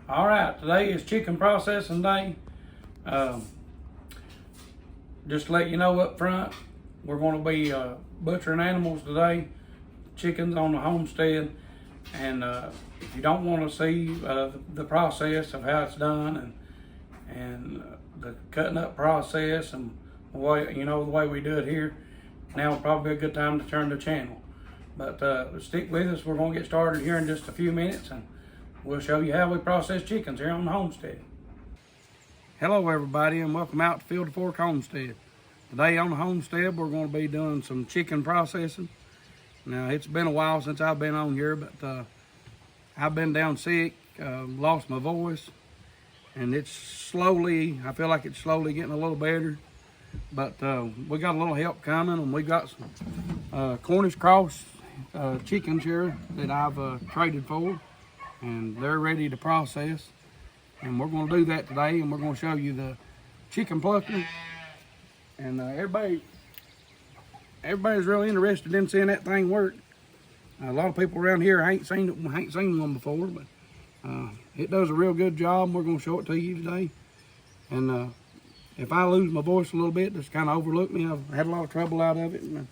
All right, today is chicken processing day. Um, just to let you know up front, we're going to be butchering animals today, chickens on the homestead. And if you don't want to see the process of how it's done and the cutting up process and the way the way we do it here, now would probably be a good time to turn the channel. But stick with us. We're going to get started here in just a few minutes, and we'll show you how we process chickens here on the homestead. Hello everybody, and welcome out to Field to Fork Homestead. Today on the homestead we're going to be doing some chicken processing. Now it's been a while since I've been on here, but I've been down sick, lost my voice, and I feel like it's slowly getting a little better. But we got a little help coming, and we got some Cornish cross chickens here that I've traded for, and they're ready to process. And we're going to do that today, and we're going to show you the chicken plucker. And everybody's really interested in seeing that thing work. A lot of people around here ain't seen one before, but it does a real good job. We're going to show it to you today. And if I lose my voice a little bit, just kind of overlook me. I've had a lot of trouble out of it. And,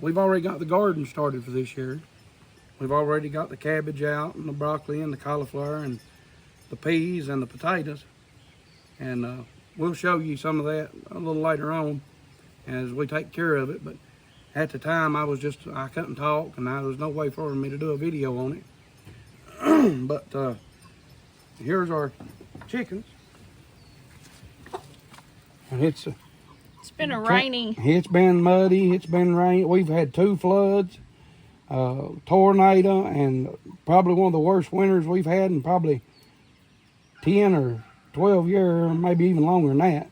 we've already got the garden started for this year. We've already got the cabbage out, and the broccoli, and the cauliflower, and the peas, and the potatoes. And we'll show you some of that a little later on as we take care of it. But at the time, I couldn't talk, and there was no way for me to do a video on it. But here's our chickens. And it's been rainy. It's been muddy. It's been rain. We've had 2 floods, tornado, and probably one of the worst winters we've had in probably 10 or 12 years, maybe even longer than that.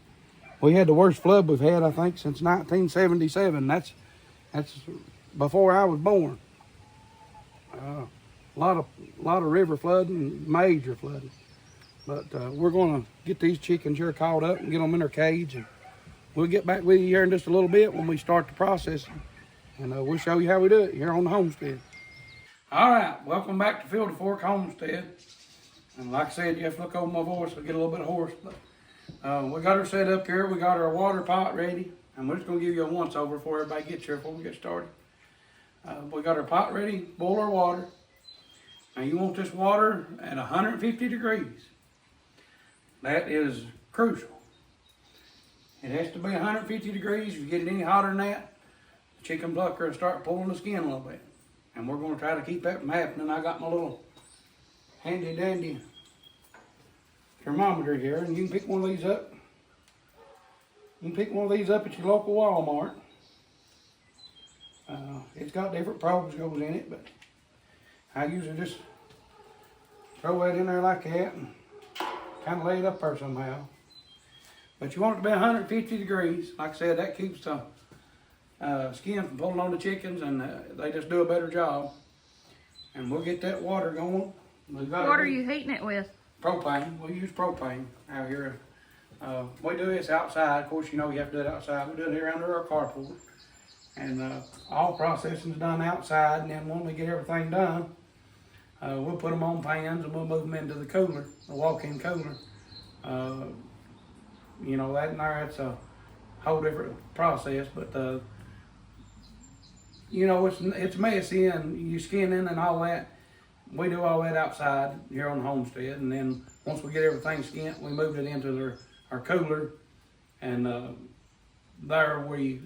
We had the worst flood we've had, I think, since 1977. That's before I was born. A lot of river flooding, major flooding. But we're going to get these chickens here caught up and get them in their cage. And we'll get back with you here in just a little bit when we start the processing. And we'll show you how we do it here on the homestead. All right, welcome back to Field to Fork Homestead. And like I said, you have to look over my voice, I get a little bit hoarse. But we got her set up here. We got our water pot ready. And we're just going to give you a once over before everybody gets here, before we get started. We got our pot ready, boil our water. Now you want this water at 150 degrees. That is crucial. It has to be 150 degrees. If you get it any hotter than that, the chicken plucker will start pulling the skin a little bit. And we're going to try to keep that from happening. I got my little handy dandy thermometer here, and you can pick one of these up. You can pick one of these up at your local Walmart. It's got different probes goes in it, but I usually just throw that in there like that and kind of lay it up there somehow. But you want it to be 150 degrees. Like I said, that keeps the skin from pulling on the chickens, and they just do a better job. And we'll get that water going. What are you heating it with? Propane. We use propane out here. We do this outside. Of course, you know you have to do it outside. We do it here under our carport. And all processing is done outside. And then when we get everything done, we'll put them on pans and we'll move them into the cooler, the walk-in cooler. You know, that in there, it's a whole different process. But, you know, it's messy and you skinning and all that. We do all that outside here on the homestead, and then once we get everything skinned, we move it into our cooler, and there we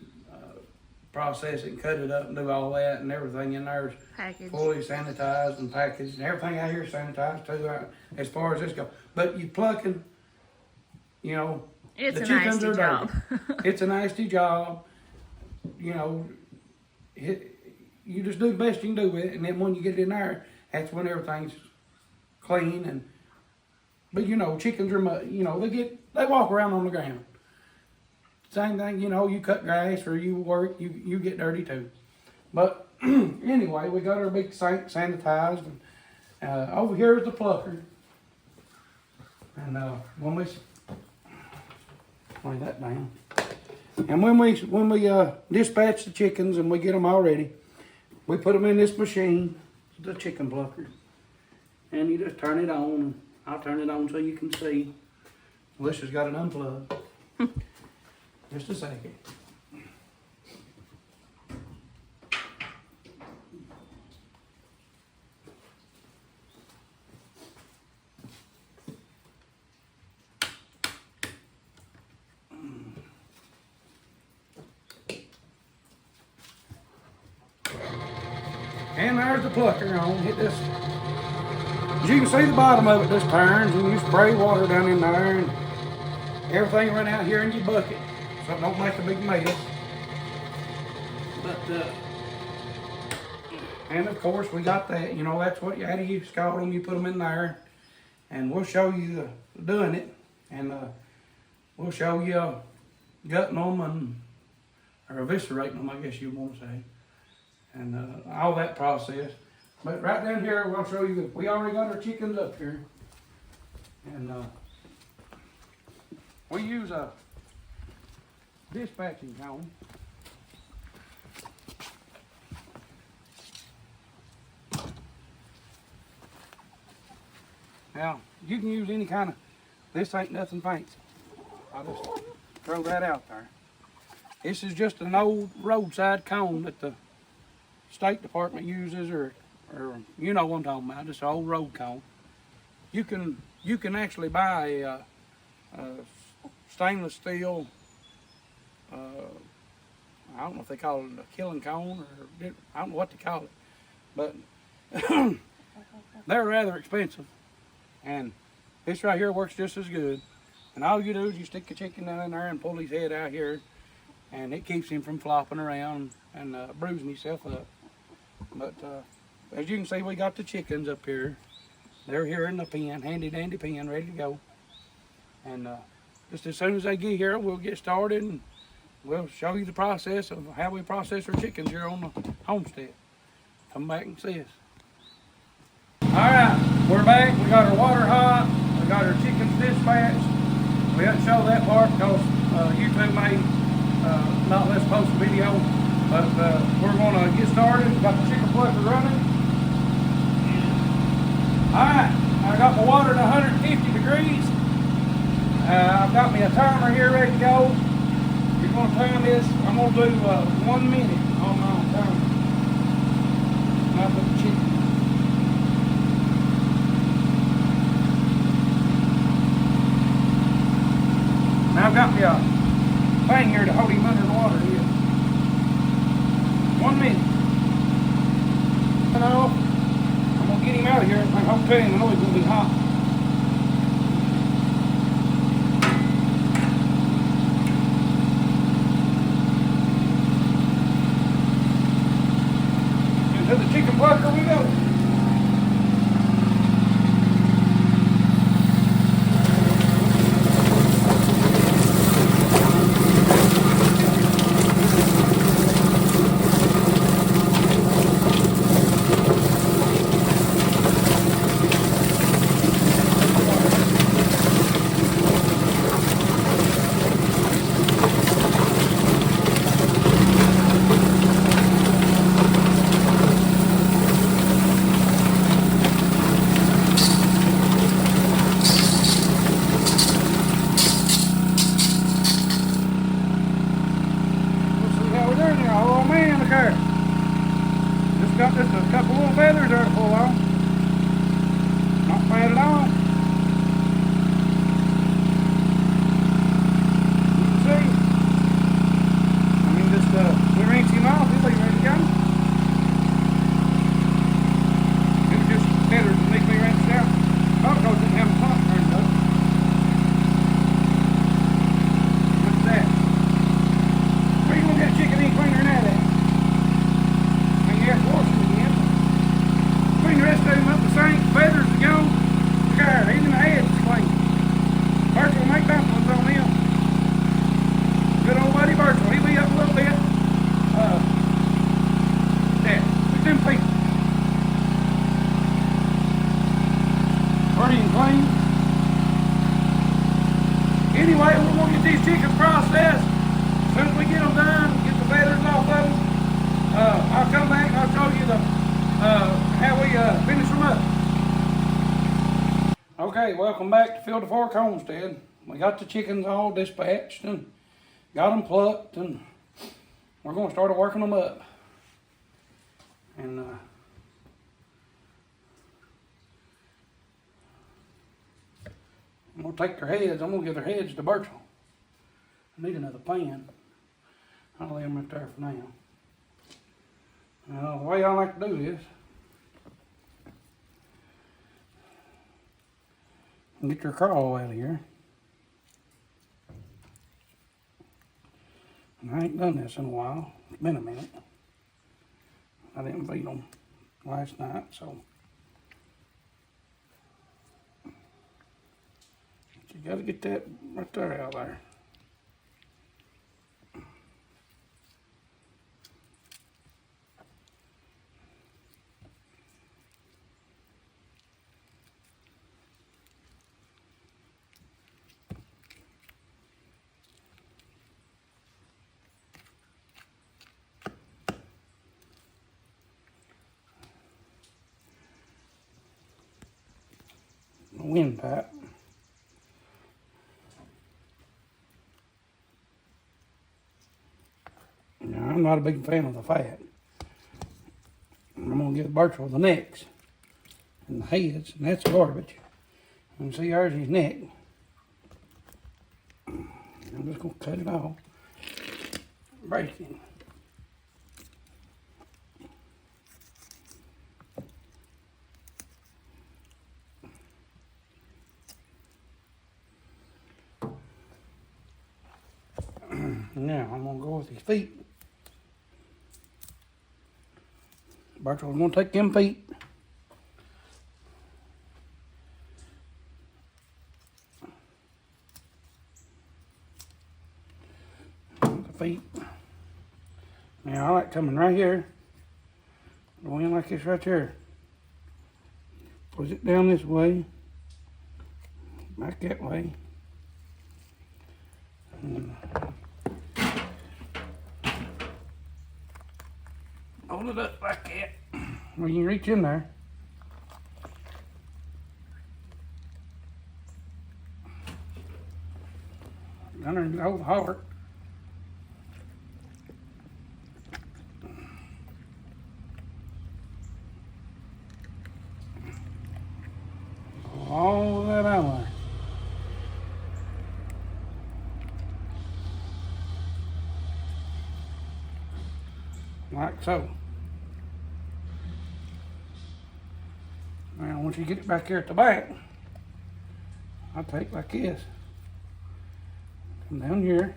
process it and cut it up and do all that, and everything in there is fully sanitized and packaged, and everything out here is sanitized too, as far as this goes. But you plucking, you know, it's the a chickens nasty are job. dirty. It's a nasty job. You know, you just do the best you can do with it, and then when you get it in there, that's when everything's clean. But you know, chickens are, you know, they walk around on the ground. Same thing, you know, you cut grass or you work, you get dirty too. But anyway, we got our big sink sanitized. And, over here is the plucker. And when we lay that down, and when we dispatch the chickens and we get them all ready, we put them in this machine, the chicken plucker, and you just turn it on. I'll turn it on so you can see. Alicia's got it unplugged. Just a second. And there's the plucker on. Hit this. As you can see, the bottom of it just turns, and you spray water down in there, and everything run out here in your bucket, so it don't make a big mess. But and of course we got that. You know, that's what you how do you scald them? You put them in there, and we'll show you doing it, and we'll show you gutting them and or eviscerating them, I guess you want to say. And all that process. But right down here, we'll show you that we already got our chickens up here. And we use a dispatching cone. Now, you can use any kind of, this ain't nothing fancy. I'll just throw that out there. This is just an old roadside cone that the State Department uses, or you know what I'm talking about, just an old road cone. You can actually buy a stainless steel, I don't know if they call it a killing cone, or I don't know what to call it, but they're rather expensive, and this right here works just as good. And all you do is you stick the chicken down in there and pull his head out here, and it keeps him from flopping around and bruising himself up. But as you can see, we got the chickens up here. They're here in the pen, handy dandy pen, ready to go. And just as soon as they get here, we'll get started and we'll show you the process of how we process our chickens here on the homestead. Come back and see us. All right, we're back. We got our water hot. We got our chickens dispatched. We didn't show that part because YouTube may not let us post the video. But we're going to get started. We've got the chicken plucker running. Alright, I got my water at 150 degrees. I've got me a timer here ready to go. You're going to time this. I'm going to do 1 minute on my timer. And I'll put the chicken. Now I've got me a thing here to hold him under the water here. 1 minute. And I'm going to get him out of here. I'm home to him. I know he's going to be hot. Into the chicken plucker we go. Got just a couple little feathers there to pull on. Not bad at all. You can see. I mean, just we rinse him off, he'll be ready to go. It was just feathers that need to be rinsed out. Probably because it didn't have a pump turned up. What's that? Where you gonna get a chicken any cleaner than that at? Clean the rest of them up the same, feathers to go. Look at even the head's clean. Virtual make dumplings on them. Good old buddy Virtual, he'll be up a little bit. There, look at them feet. Pretty and clean. Anyway, we're going to get these chickens processed. As soon as we get them done, get the feathers off of them, I'll come back and I'll show you the how we finish them up. Okay, welcome back to Field to Fork Homestead. We got the chickens all dispatched and got them plucked, and we're going to start working them up. And I'm going to take their heads. I'm going to give their heads to Birchall. I need another pan. I'll lay them right there for now. Now, the way I like to do this, get your crawl out of here. And I ain't done this in a while. It's been a minute. I didn't feed them last night, so. You gotta get that right there out there. Windpipe. Now, I'm not a big fan of the fat. I'm gonna give Birchall the necks and the heads, and that's garbage. And see, there's his neck. I'm just gonna cut it off, break it. Now I'm gonna go with his feet. Birchall's gonna take them feet. The feet. Now I like coming right here. Go in like this right here. Push it down this way. Back that way. And hold it up like that. Well, you can reach in there. Down there and hold the heart. All that out there. Like so. Now, once you get it back here at the back, I'll take like this. Come down here.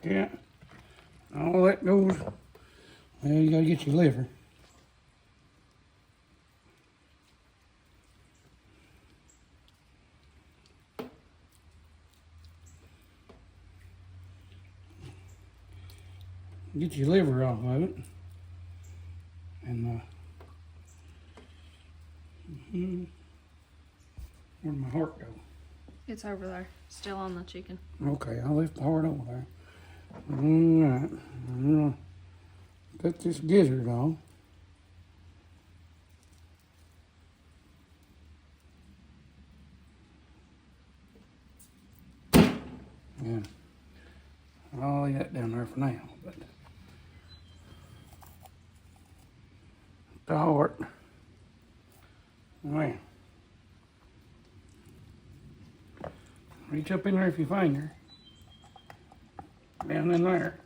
Yeah. All that goes. Well, you gotta get your liver. Get your liver off of it. And where'd my heart go? It's over there, still on the chicken. Okay, I'll lift the heart over there. Alright, I'm gonna cut this gizzard off. Yeah, I'll lay that down there for now, but the heart, well, reach up in there with your finger, down in there.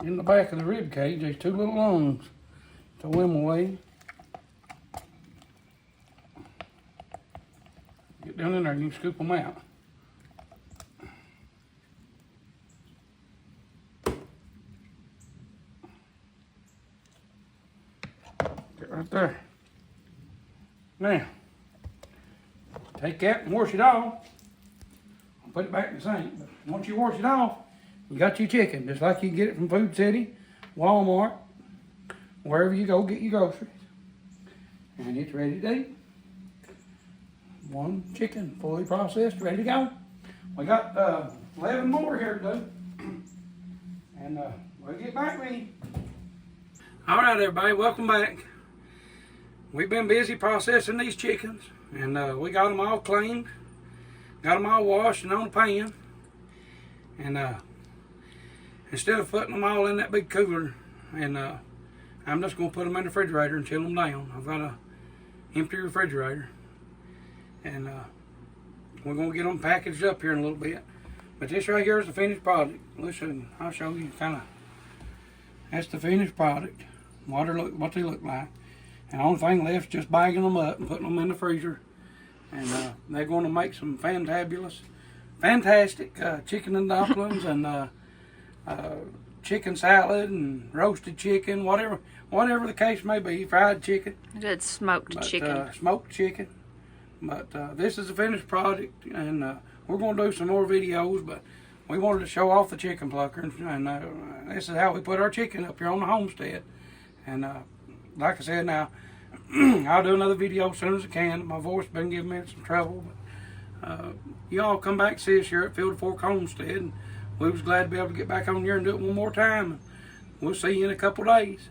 In the back of the rib cage, there's two little lungs. Throw them away. Get down in there, you can scoop them out. Get right there. Now, take that and wash it off. I'll put it back in the sink. But once you wash it off, you got your chicken, just like you get it from Food City, Walmart, wherever you go get your groceries. And it's ready to eat. One chicken, fully processed, ready to go. We got 11 more here to do. And we'll get back with you. All right, everybody, welcome back. We've been busy processing these chickens, and we got them all cleaned, got them all washed and on the pan. And instead of putting them all in that big cooler, and I'm just going to put them in the refrigerator and chill them down. I've got a empty refrigerator, and we're going to get them packaged up here in a little bit. But this right here is the finished product. Listen, I'll show you kind of. That's the finished product. What they look like. And the only thing left is just bagging them up and putting them in the freezer. And they're going to make some fantastic chicken and dumplings and chicken salad and roasted chicken, whatever the case may be. Fried chicken. I did smoked chicken. Smoked chicken. But this is the finished product, and we're going to do some more videos, but we wanted to show off the chicken plucker, and this is how we put our chicken up here on the homestead. And like I said, now I'll do another video as soon as I can. My voice has been giving me some trouble, but y'all come back and see us here at Field Fork Homestead, and we was glad to be able to get back on here and do it one more time. We'll see you in a couple days.